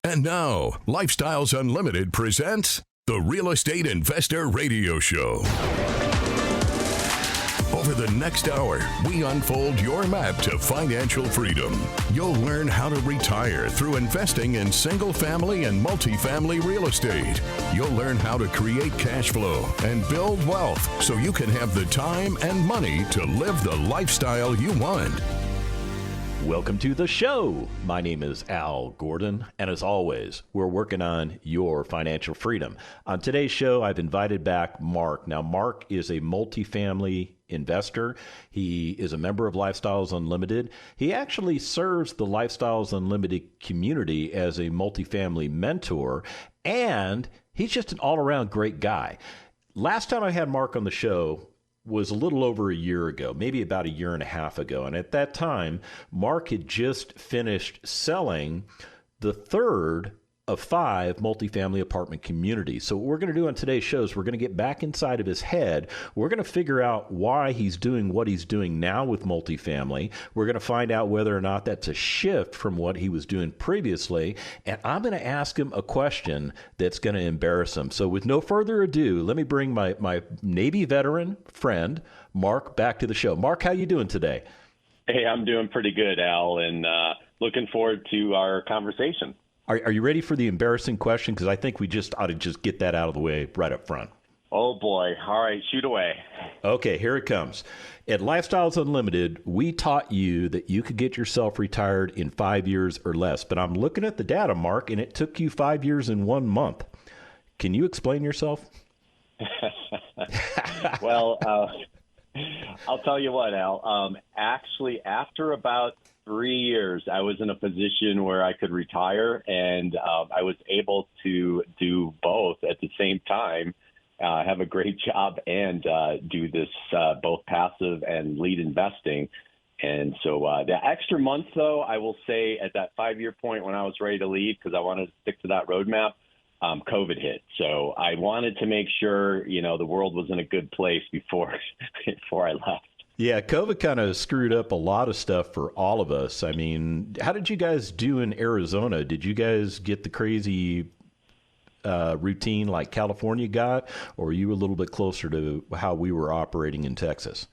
And now, Lifestyles Unlimited presents the Real Estate Investor Radio Show. Over the next hour, we unfold your map to financial freedom. You'll learn how to retire through investing in single-family and multifamily real estate. You'll learn how to create cash flow and build wealth so you can have the time and money to live the lifestyle you want. Welcome to the show. My name is Al Gordon, and as always, we're working on your financial freedom. On today's show, I've invited back Mark. Now, Mark is a multifamily investor. He is a member of Lifestyles Unlimited. He actually serves the Lifestyles Unlimited community as a multifamily mentor, and he's just an all-around great guy. Last time I had Mark on the show was a little over a year ago, maybe about a year and a half ago. And at that time, Mark had just finished selling the third of 5 multifamily apartment communities. So what we're going to do on today's show is we're going to get back inside of his head. We're going to figure out why he's doing what he's doing now with multifamily. We're going to find out whether or not that's a shift from what he was doing previously. And I'm going to ask him a question that's going to embarrass him. So with no further ado, let me bring my Navy veteran friend, Mark, back to the show. Mark, how you doing today? Hey, I'm doing pretty good, Al, and looking forward to our conversation. Are you ready for the embarrassing question? Because I think we just ought to just get that out of the way right up front. Oh, boy. All right, shoot away. Okay, here it comes. At Lifestyles Unlimited, we taught you that you could get yourself retired in 5 years or less. But I'm looking at the data, Mark, and it took you 5 years and 1 month. Can you explain yourself? Well, I'll tell you what, Al. Actually, after about 3 years, I was in a position where I could retire, and I was able to do both at the same time, have a great job, and do this both passive and lead investing. And so the extra month, though, I will say at that 5-year point when I was ready to leave, because I wanted to stick to that roadmap, COVID hit. So I wanted to make sure, the world was in a good place before I left. Yeah, COVID kind of screwed up a lot of stuff for all of us. I mean, how did you guys do in Arizona? Did you guys get the crazy routine like California got, or were you a little bit closer to how we were operating in Texas?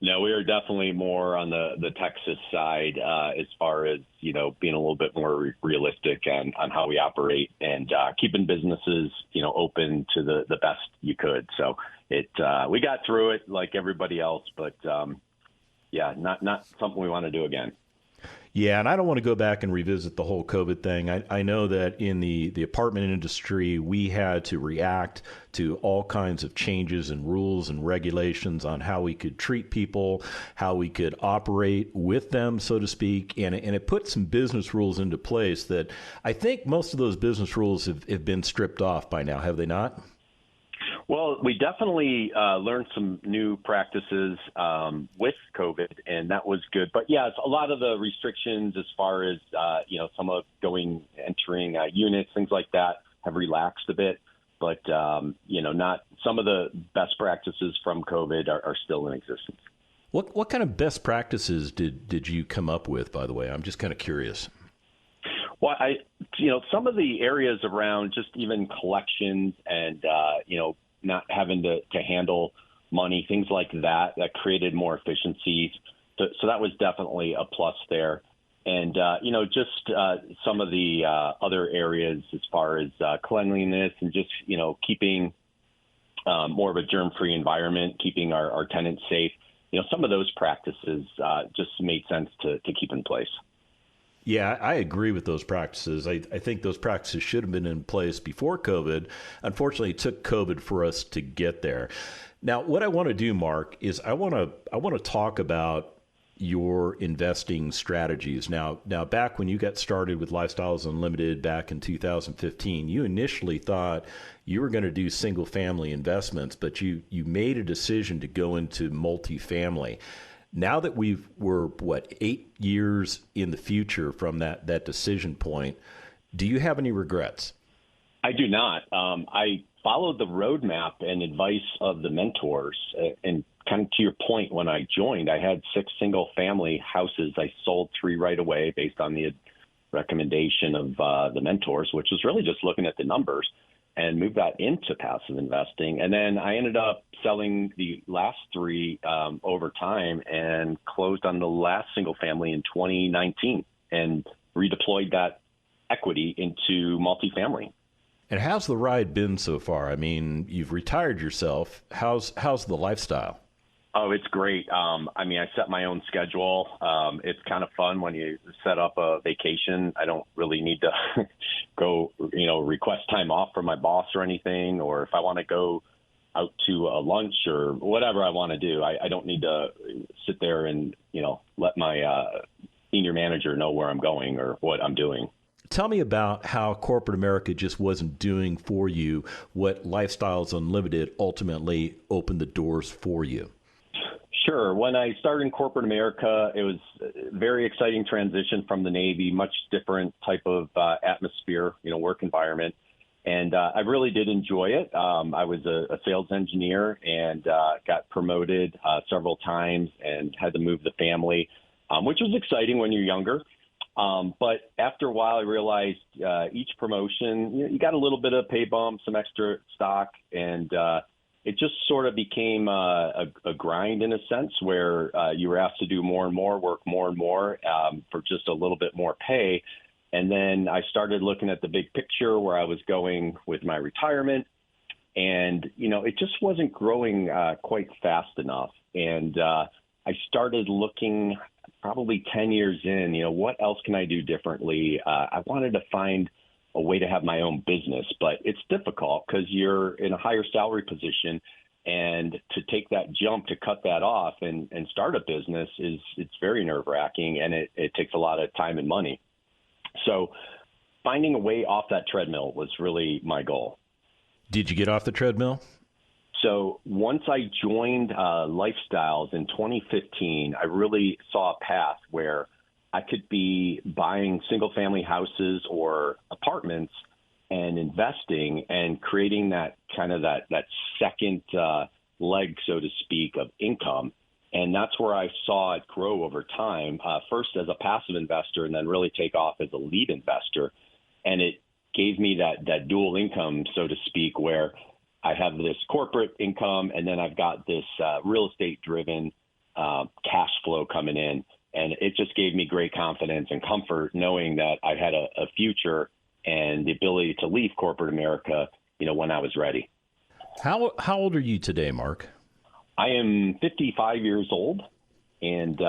No, we are definitely more on the Texas side as far as, being a little bit more realistic on how we operate and keeping businesses, open to the best you could. So we got through it like everybody else, but not something we want to do again. Yeah, and I don't want to go back and revisit the whole COVID thing. I know that in the apartment industry, we had to react to all kinds of changes and rules and regulations on how we could treat people, how we could operate with them, so to speak. And it put some business rules into place that I think most of those business rules have been stripped off by now, have they not? Well, we definitely learned some new practices with COVID, and that was good. But yeah, it's a lot of the restrictions as far as, some of entering units, things like that have relaxed a bit. But, not some of the best practices from COVID are still in existence. What kind of best practices did you come up with, by the way? I'm just kind of curious. Well, some of the areas around just even collections and, not having to handle money, things like that created more efficiencies. So that was definitely a plus there. And, just some of the other areas as far as cleanliness and just, keeping more of a germ-free environment, keeping our tenants safe. Some of those practices just made sense to keep in place. Yeah, I agree with those practices. I think those practices should have been in place before COVID. Unfortunately, it took COVID for us to get there. Now, what I want to do, Mark, is I want to talk about your investing strategies. Now, back when you got started with Lifestyles Unlimited back in 2015, you initially thought you were going to do single family investments, but you made a decision to go into multifamily. Now that we're 8 years in the future from that decision point, do you have any regrets? I do not. I followed the roadmap and advice of the mentors. And kind of to your point, when I joined, I had 6 single family houses. I sold 3 right away based on the recommendation of the mentors, which was really just looking at the numbers, and moved that into passive investing. And then I ended up selling the last three over time and closed on the last single family in 2019 and redeployed that equity into multifamily. And how's the ride been so far? I mean, you've retired yourself. How's the lifestyle? Oh, it's great. I set my own schedule. It's kind of fun when you set up a vacation. I don't really need to go, request time off from my boss or anything, or if I want to go out to a lunch or whatever I want to do, I don't need to sit there and, let my senior manager know where I'm going or what I'm doing. Tell me about how corporate America just wasn't doing for you what Lifestyles Unlimited ultimately opened the doors for you. Sure. When I started in corporate America, it was a very exciting transition from the Navy, much different type of atmosphere, work environment. And I really did enjoy it. I was a sales engineer and got promoted several times and had to move the family, which was exciting when you're younger. But after a while, I realized each promotion, you got a little bit of pay bump, some extra stock, and it just sort of became a grind in a sense where you were asked to do more and more, work more and more for just a little bit more pay. And then I started looking at the big picture where I was going with my retirement. And, it just wasn't growing quite fast enough. And I started looking probably 10 years in, what else can I do differently? I wanted to find a way to have my own business, but it's difficult because you're in a higher salary position, and to take that jump to cut that off and start a business it's very nerve wracking, and it takes a lot of time and money. So finding a way off that treadmill was really my goal. Did you get off the treadmill? So once I joined Lifestyles in 2015, I really saw a path where I could be buying single-family houses or apartments and investing and creating that kind of that second leg, so to speak, of income. And that's where I saw it grow over time, first as a passive investor and then really take off as a lead investor. And it gave me that dual income, so to speak, where I have this corporate income and then I've got this real estate-driven cash flow coming in. And it just gave me great confidence and comfort knowing that I had a future and the ability to leave corporate America, when I was ready. How old are you today, Mark? I am 55 years old and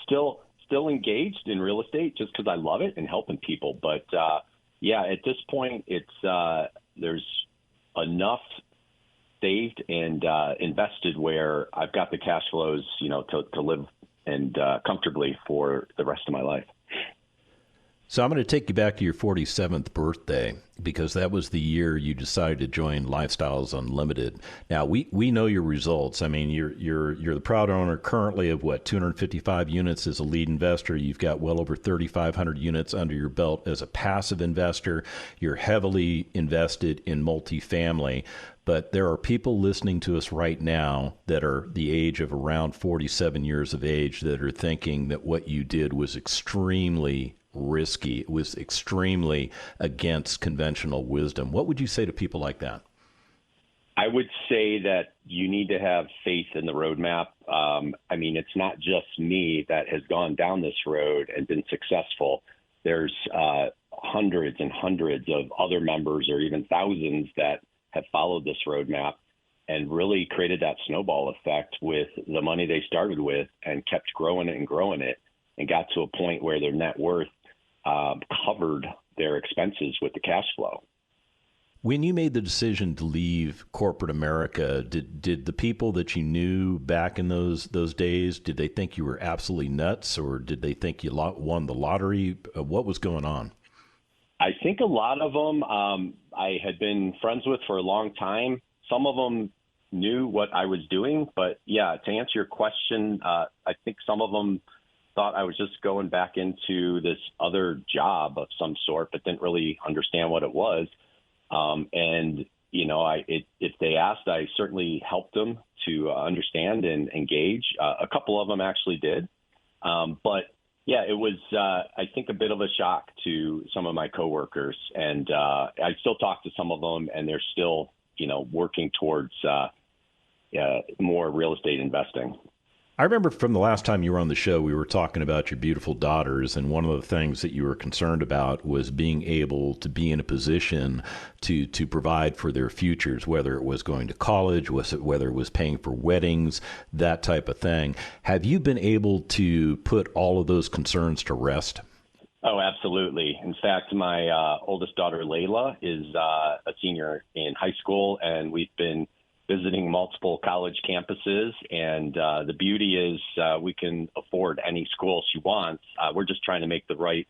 still engaged in real estate just because I love it and helping people. But at this point, it's there's enough saved and invested where I've got the cash flows, to live and comfortably for the rest of my life. So I'm going to take you back to your 47th birthday because that was the year you decided to join Lifestyles Unlimited. Now we know your results. I mean, you're the proud owner currently of 255 units as a lead investor. You've got well over 3,500 units under your belt as a passive investor. You're heavily invested in multifamily. But there are people listening to us right now that are the age of around 47 years of age that are thinking that what you did was extremely risky. It was extremely against conventional wisdom. What would you say to people like that? I would say that you need to have faith in the roadmap. It's not just me that has gone down this road and been successful. There's hundreds and hundreds of other members or even thousands that have followed this roadmap and really created that snowball effect with the money they started with and kept growing it and got to a point where their net worth covered their expenses with the cash flow. When you made the decision to leave corporate America, did the people that you knew back in those days, did they think you were absolutely nuts, or did they think you won the lottery? What was going on? I think a lot of them I had been friends with for a long time. Some of them knew what I was doing, but to answer your question, I think some of them thought I was just going back into this other job of some sort, but didn't really understand what it was. If they asked, I certainly helped them to understand and engage. A couple of them actually did. But Yeah, it was, I think, a bit of a shock to some of my coworkers. And I still talk to some of them, and they're still, working towards more real estate investing. I remember from the last time you were on the show, we were talking about your beautiful daughters, and one of the things that you were concerned about was being able to be in a position to provide for their futures, whether it was going to college, whether it was paying for weddings, that type of thing. Have you been able to put all of those concerns to rest? Oh, absolutely. In fact, my oldest daughter, Layla, is a senior in high school, and we've been visiting multiple college campuses. And the beauty is we can afford any school she wants. We're just trying to make the right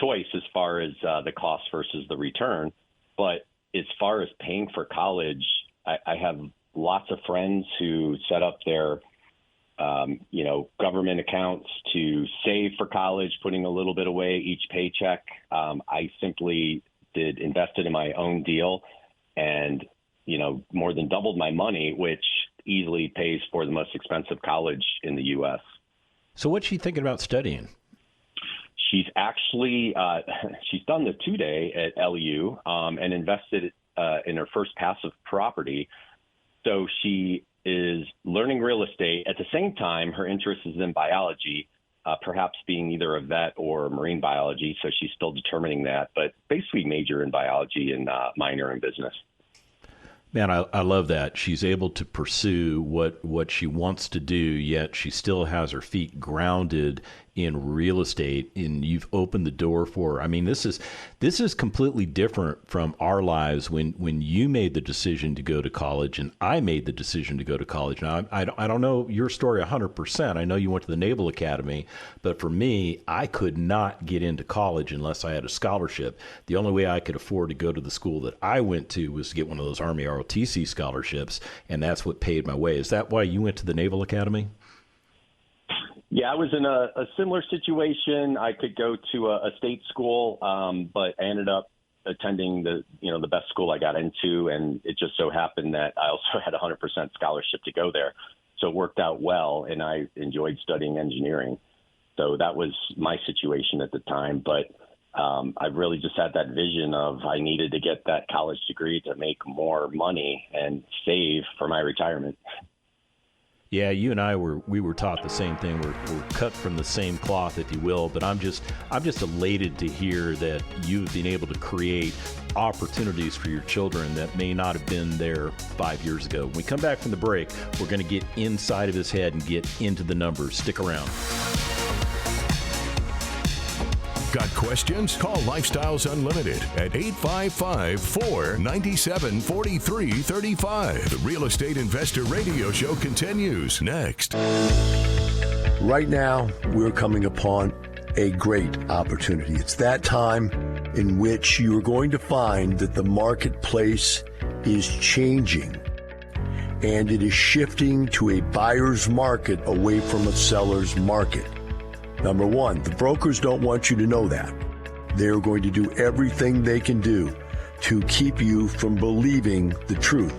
choice as far as the cost versus the return. But as far as paying for college, I have lots of friends who set up their government accounts to save for college, putting a little bit away each paycheck. I simply invested in my own deal and more than doubled my money, which easily pays for the most expensive college in the U.S. So what's she thinking about studying? She's actually, she's done the 2-day at LU and invested in her first passive property. So she is learning real estate. At the same time, her interest is in biology, perhaps being either a vet or marine biology. So she's still determining that, but basically major in biology and minor in business. Man, I love that. She's able to pursue what she wants to do, yet she still has her feet grounded in real estate, and you've opened the door for her. I mean, this is completely different from our lives when you made the decision to go to college and I made the decision to go to college. Now, I don't know your story 100%. I know you went to the Naval Academy, but for me, I could not get into college unless I had a scholarship. The only way I could afford to go to the school that I went to was to get one of those Army ROTC scholarships, and that's what paid my way. Is that why you went to the Naval Academy? Yeah, I was in a similar situation. I could go to a state school, but I ended up attending the best school I got into, and it just so happened that I also had a 100% scholarship to go there. So it worked out well, and I enjoyed studying engineering. So that was my situation at the time. But I really just had that vision of I needed to get that college degree to make more money and save for my retirement. Yeah, you and I were taught the same thing. We're cut from the same cloth, if you will. But I'm just elated to hear that you've been able to create opportunities for your children that may not have been there 5 years ago. When we come back from the break, we're going to get inside of his head and get into the numbers. Stick around. Got questions? Call Lifestyles Unlimited at 855-497-4335. The Real Estate Investor Radio Show continues next. Right now, we're coming upon a great opportunity. It's that time in which you are going to find that the marketplace is changing, and it is shifting to a buyer's market away from a seller's market. Number one, the brokers don't want you to know that. They're going to do everything they can do to keep you from believing the truth.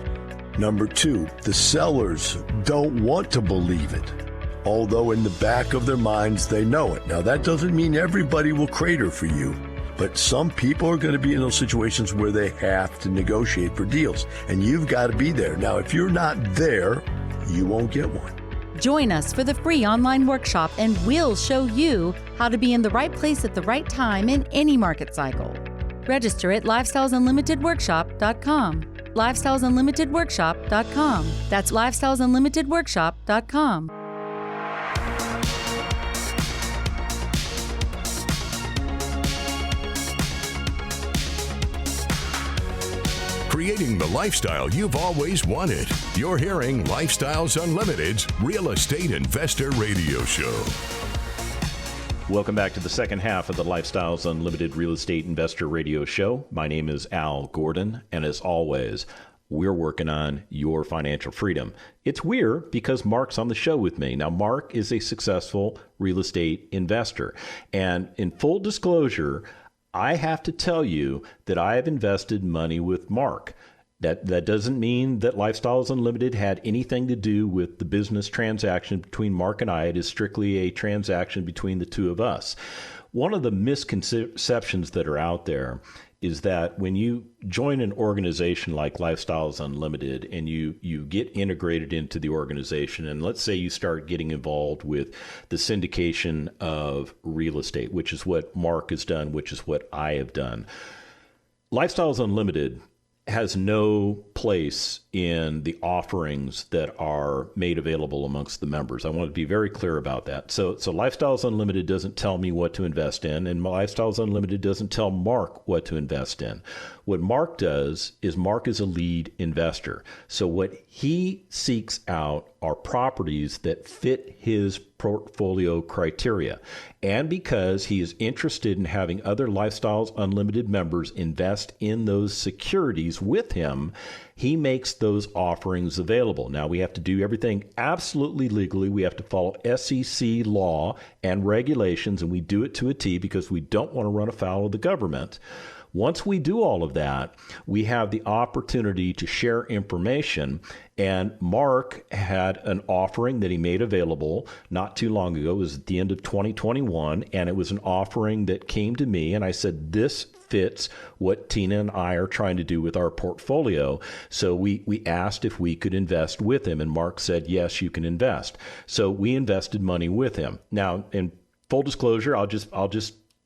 Number two, the sellers don't want to believe it, although in the back of their minds they know it. Now, that doesn't mean everybody will crater for you, but some people are going to be in those situations where they have to negotiate for deals, and you've got to be there. Now, if you're not there, you won't get one. Join us for the free online workshop, and we'll show you how to be in the right place at the right time in any market cycle. Register at lifestylesunlimitedworkshop.com. lifestylesunlimitedworkshop.com. That's lifestylesunlimitedworkshop.com. Creating the lifestyle you've always wanted. You're hearing Lifestyles Unlimited's Real Estate Investor Radio Show. Welcome back to the second half of the Lifestyles Unlimited Real Estate Investor Radio Show. My name is Al Gordon, and as always, we're working on your financial freedom. It's weird because Mark's on the show with me. Now, Mark is a successful real estate investor, and in full disclosure, I have to tell you that I have invested money with Mark. That doesn't mean that Lifestyles Unlimited had anything to do with the business transaction between Mark and I. It is strictly a transaction between the two of us. One of the misconceptions that are out there is that when you join an organization like Lifestyles Unlimited and you get integrated into the organization, and let's say you start getting involved with the syndication of real estate, which is what Mark has done, which is what I have done. Lifestyles Unlimited has no place in the offerings that are made available amongst the members. I want to be very clear about that. So Lifestyles Unlimited doesn't tell me what to invest in, and Lifestyles Unlimited doesn't tell Mark what to invest in. What Mark does is Mark is a lead investor. So what he seeks out are properties that fit his portfolio criteria. And because he is interested in having other Lifestyles Unlimited members invest in those securities with him, he makes those offerings available. Now, we have to do everything absolutely legally. We have to follow SEC law and regulations, and we do it to a T because we don't want to run afoul of the government. Once we do all of that, we have the opportunity to share information. And Mark had an offering that he made available not too long ago. It was at the end of 2021. And it was an offering that came to me. And I said, this fits what Tina and I are trying to do with our portfolio. So we asked if we could invest with him. And Mark said, yes, you can invest. So we invested money with him. Now, in full disclosure, I'll just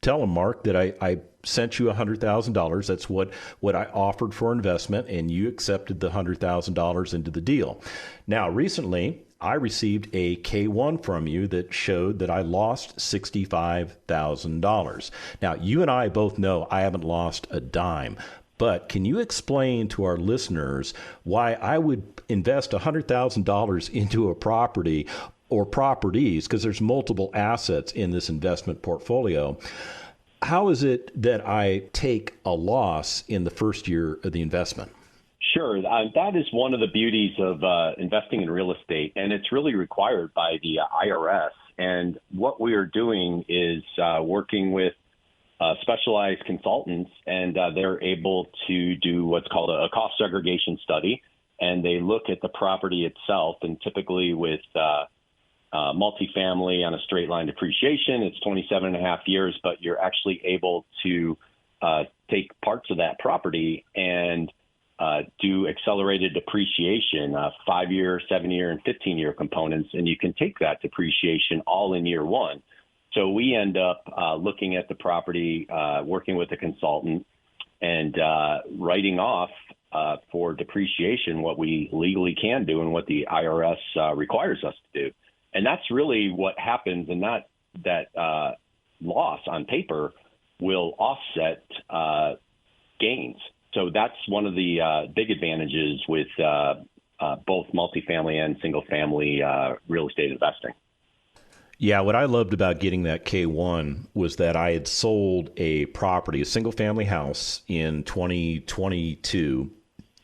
tell him, Mark, that I sent you $100,000. That's what I offered for investment, and you accepted the $100,000 into the deal. Now, recently, I received a K-1 from you that showed that I lost $65,000. Now, you and I both know I haven't lost a dime. But can you explain to our listeners why I would invest $100,000 into a property or properties, because there's multiple assets in this investment portfolio? How is it that I take a loss in the first year of the investment? Sure. That is one of the beauties of investing in real estate, and it's really required by the IRS. And what we are doing is working with specialized consultants, and they're able to do what's called a cost segregation study. And they look at the property itself, and typically with multifamily on a straight line depreciation, it's 27 and a half years, but you're actually able to take parts of that property and do accelerated depreciation, 5-year, 7-year, and 15-year components, and you can take that depreciation all in year one. So we end up looking at the property, working with a consultant, and writing off for depreciation what we legally can do and what the IRS requires us to do. And that's really what happens, and that loss on paper will offset gains. So that's one of the big advantages with both multifamily and single-family real estate investing. Yeah, what I loved about getting that K-1 was that I had sold a property, a single-family house, in 2022.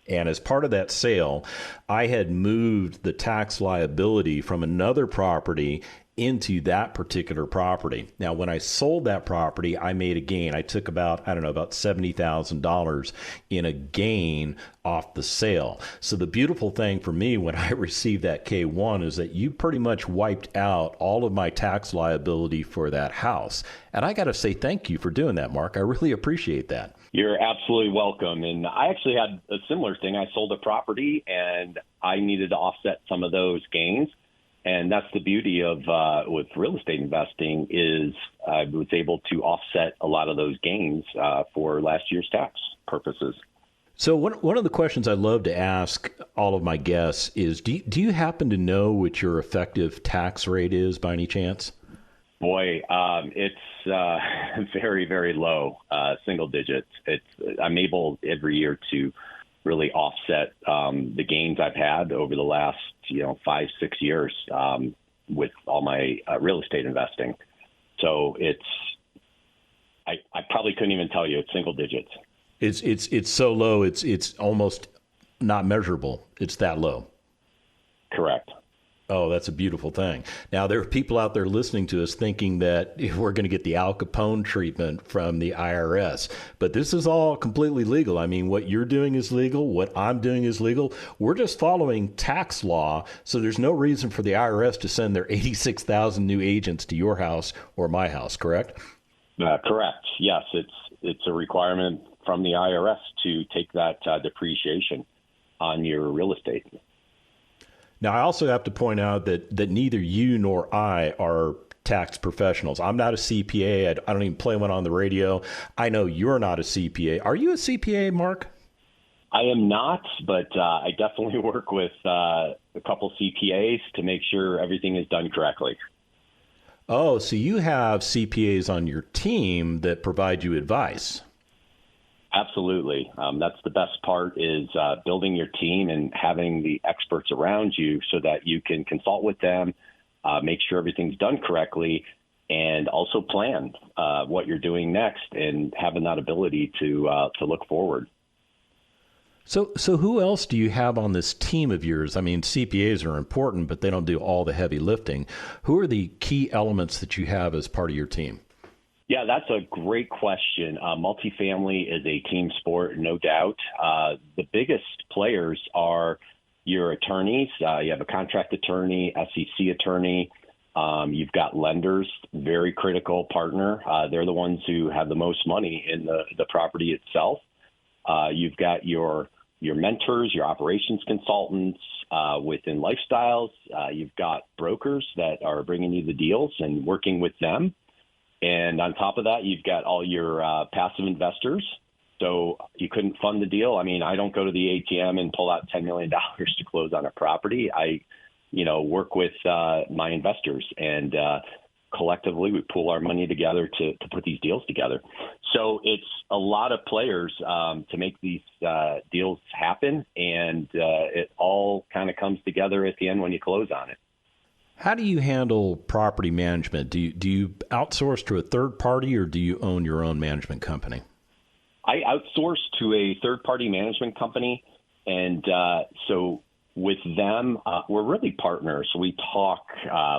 And as part of that sale, I had moved the tax liability from another property into that particular property. Now, when I sold that property, I made a gain. I took about $70,000 in a gain off the sale. So the beautiful thing for me when I received that K-1 is that you pretty much wiped out all of my tax liability for that house. And I got to say thank you for doing that, Mark. I really appreciate that. You're absolutely welcome. And I actually had a similar thing. I sold a property and I needed to offset some of those gains. And that's the beauty of with real estate investing is I was able to offset a lot of those gains for last year's tax purposes. So one of the questions I love to ask all of my guests is, do you happen to know what your effective tax rate is by any chance? Boy, it's very, very low, single digits. I'm able every year to really offset the gains I've had over the last 5-6 years with all my real estate investing. So I probably couldn't even tell you. It's single digits. It's so low. It's almost not measurable. It's that low. Correct. Oh, that's a beautiful thing. Now, there are people out there listening to us thinking that we're going to get the Al Capone treatment from the IRS, but this is all completely legal. I mean, what you're doing is legal. What I'm doing is legal. We're just following tax law, so there's no reason for the IRS to send their 86,000 new agents to your house or my house, correct? Correct. Yes, it's a requirement from the IRS to take that depreciation on your real estate. Now, I also have to point out that neither you nor I are tax professionals. I'm not a CPA. I don't even play one on the radio. I know you're not a CPA. Are you a CPA, Mark? I am not, but I definitely work with a couple CPAs to make sure everything is done correctly. Oh, so you have CPAs on your team that provide you advice. Absolutely. That's the best part is building your team and having the experts around you so that you can consult with them, make sure everything's done correctly, and also plan what you're doing next and having that ability to look forward. So who else do you have on this team of yours? I mean, CPAs are important, but they don't do all the heavy lifting. Who are the key elements that you have as part of your team? Yeah, that's a great question. Multifamily is a team sport, no doubt. The biggest players are your attorneys. You have a contract attorney, SEC attorney. You've got lenders, very critical partner. They're the ones who have the most money in the property itself. You've got your mentors, your operations consultants within lifestyles. You've got brokers that are bringing you the deals and working with them. And on top of that, you've got all your passive investors. So you couldn't fund the deal. I mean, I don't go to the ATM and pull out $10 million to close on a property. I, work with my investors, and collectively we pool our money together to put these deals together. So it's a lot of players to make these deals happen, and it all kind of comes together at the end when you close on it. How do you handle property management? Do you outsource to a third party, or do you own your own management company? I outsource to a third-party management company, and so with them, we're really partners. We talk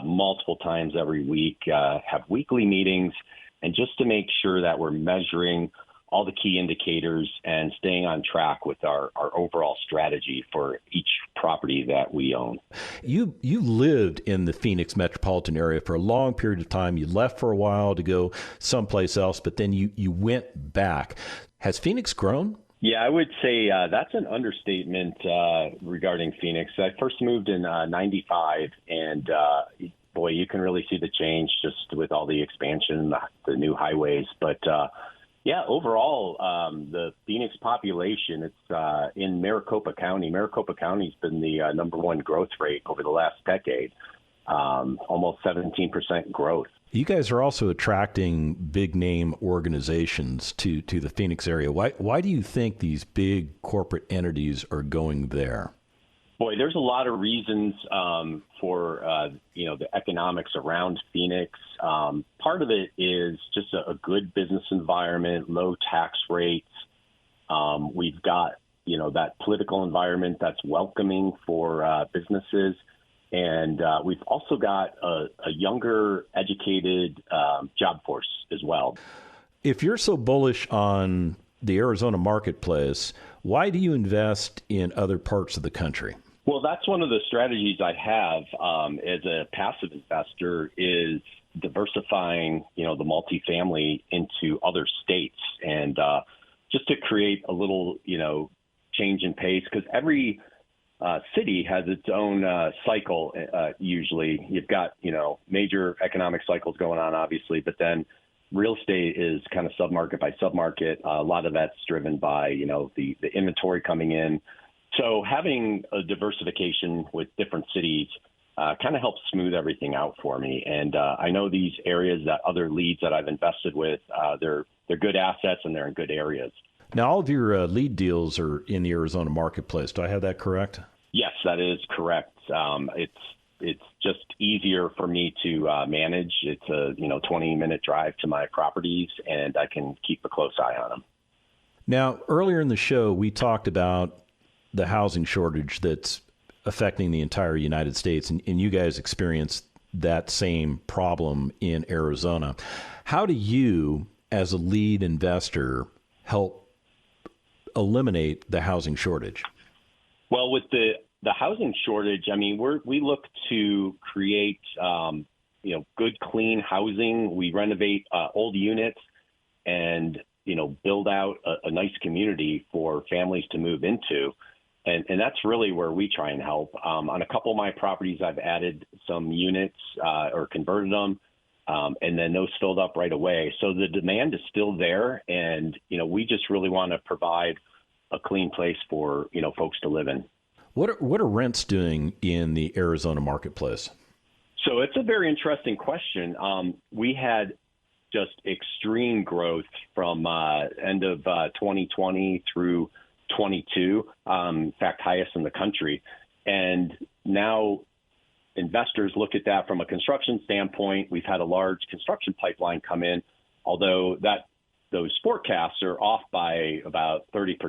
multiple times every week, have weekly meetings, and just to make sure that we're measuring all the key indicators and staying on track with our overall strategy for each property that we own. You lived in the Phoenix metropolitan area for a long period of time. You left for a while to go someplace else, but then you went back. Has Phoenix grown? Yeah, I would say that's an understatement regarding Phoenix. I first moved in 95, and boy, you can really see the change just with all the expansion, the new highways. But yeah, overall, the Phoenix population, it's in Maricopa County. Maricopa County's been the number one growth rate over the last decade, almost 17% growth. You guys are also attracting big name organizations to the Phoenix area. Why do you think these big corporate entities are going there? Boy, there's a lot of reasons for the economics around Phoenix. Part of it is just a good business environment, low tax rates. We've got that political environment that's welcoming for businesses, and we've also got a younger, educated job force as well. If you're so bullish on the Arizona marketplace, why do you invest in other parts of the country? Well, that's one of the strategies I have as a passive investor is diversifying, the multifamily into other states, and just to create a little, change in pace, because every city has its own cycle. Usually you've got, major economic cycles going on, obviously, but then real estate is kind of submarket by submarket. A lot of that's driven by, the inventory coming in. So having a diversification with different cities kind of helps smooth everything out for me. And I know these areas that other leads that I've invested with, they're good assets and they're in good areas. Now, all of your lead deals are in the Arizona marketplace. Do I have that correct? Yes, that is correct. It's just easier for me to manage. It's a 20-minute drive to my properties, and I can keep a close eye on them. Now, earlier in the show, we talked about the housing shortage that's affecting the entire United States, and you guys experienced that same problem in Arizona. How do you, as a lead investor, help eliminate the housing shortage? Well, with the housing shortage, I mean, we look to create, good, clean housing. We renovate old units and, build out a nice community for families to move into. And that's really where we try and help. On a couple of my properties, I've added some units or converted them, and then those filled up right away. So the demand is still there, and, we just really want to provide a clean place for, folks to live in. What are rents doing in the Arizona marketplace? So it's a very interesting question. We had just extreme growth from end of 2020 through 22, in fact, highest in the country. And now investors look at that from a construction standpoint. We've had a large construction pipeline come in, although those forecasts are off by about 30%.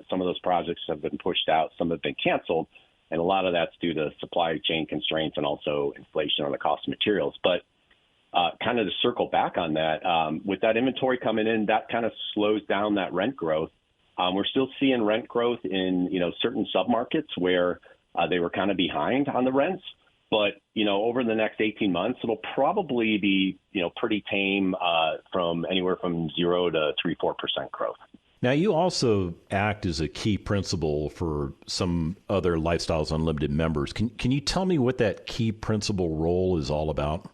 Some of those projects have been pushed out, some have been canceled, and a lot of that's due to supply chain constraints and also inflation on the cost of materials. But kind of to circle back on that, with that inventory coming in, that kind of slows down that rent growth. We're still seeing rent growth in, certain submarkets where they were kind of behind on the rents. But, over the next 18 months, it'll probably be, pretty tame from anywhere from 0 to 3-4% growth. Now, you also act as a key principal for some other Lifestyles Unlimited members. Can you tell me what that key principal role is all about?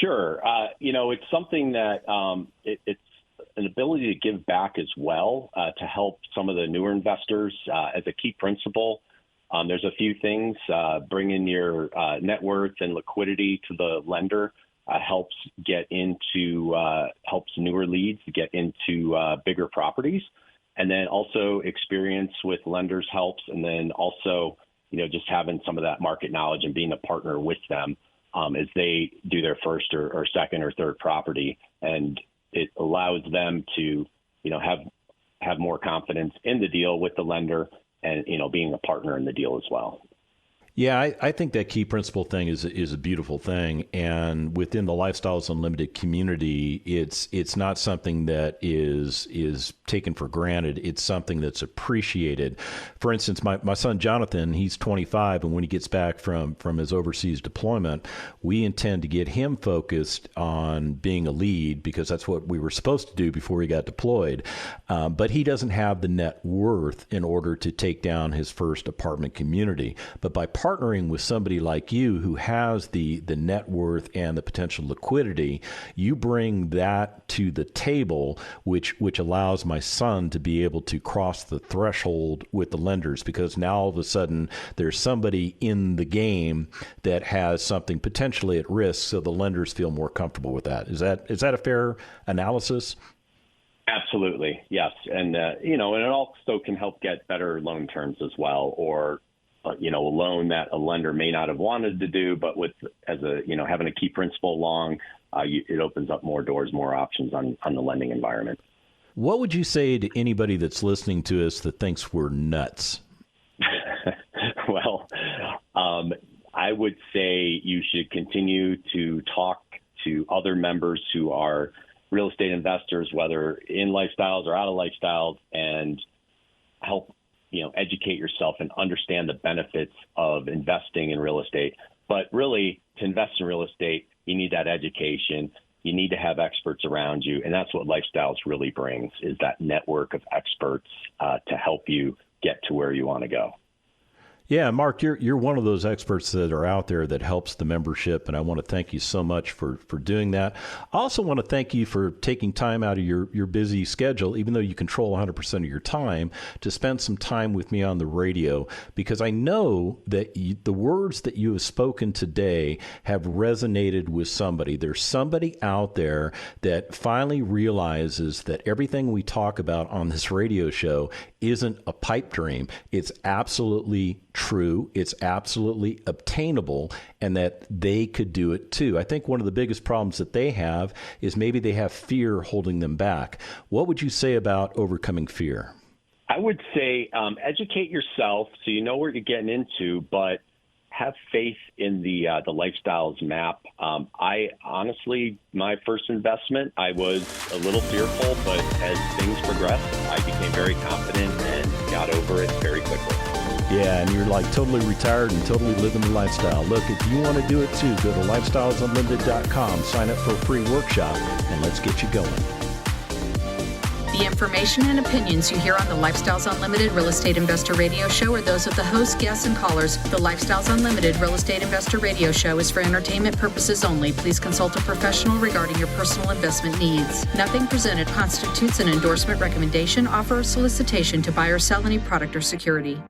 Sure. It's something that it's an ability to give back as well to help some of the newer investors as a key principal. There's a few things. Bringing your net worth and liquidity to the lender helps newer leads get into bigger properties. And then also experience with lenders helps. And then also, just having some of that market knowledge and being a partner with them as they do their first or second or third property. And it allows them to, have more confidence in the deal with the lender and, being a partner in the deal as well. Yeah, I think that key principal thing is a beautiful thing, and within the Lifestyles Unlimited community, it's not something that is taken for granted. It's something that's appreciated. For instance, my son Jonathan, he's 25, and when he gets back from his overseas deployment, we intend to get him focused on being a lead because that's what we were supposed to do before he got deployed. But he doesn't have the net worth in order to take down his first apartment community. But by partnering with somebody like you who has the net worth and the potential liquidity, you bring that to the table, which allows my son to be able to cross the threshold with the lenders, because now all of a sudden there's somebody in the game that has something potentially at risk, so the lenders feel more comfortable with that. Is that a fair analysis? Absolutely, yes. And, and it also can help get better loan terms as well, or a loan that a lender may not have wanted to do, but having a key principal along, it opens up more doors, more options on the lending environment. What would you say to anybody that's listening to us that thinks we're nuts? Well, I would say you should continue to talk to other members who are real estate investors, whether in Lifestyles or out of Lifestyles, and help educate yourself and understand the benefits of investing in real estate. But really, to invest in real estate, you need that education. You need to have experts around you. And that's what Lifestyles really brings, is that network of experts to help you get to where you want to go. Yeah, Mark, you're one of those experts that are out there that helps the membership, and I want to thank you so much for doing that. I also want to thank you for taking time out of your busy schedule, even though you control 100% of your time, to spend some time with me on the radio, because I know that the words that you have spoken today have resonated with somebody. There's somebody out there that finally realizes that everything we talk about on this radio show isn't a pipe dream. It's absolutely true, it's absolutely obtainable, and that they could do it too. I think one of the biggest problems that they have is maybe they have fear holding them back. What would you say about overcoming fear? I would say educate yourself so you know what you're getting into, but have faith in the Lifestyles map. I honestly, my first investment, I was a little fearful, but as things progressed, I became very confident and got over it very quickly. Yeah, and you're like totally retired and totally living the lifestyle. Look, if you want to do it too, go to lifestylesunlimited.com, sign up for a free workshop, and let's get you going. The information and opinions you hear on the Lifestyles Unlimited Real Estate Investor Radio Show are those of the hosts, guests, and callers. The Lifestyles Unlimited Real Estate Investor Radio Show is for entertainment purposes only. Please consult a professional regarding your personal investment needs. Nothing presented constitutes an endorsement, recommendation, offer, or solicitation to buy or sell any product or security.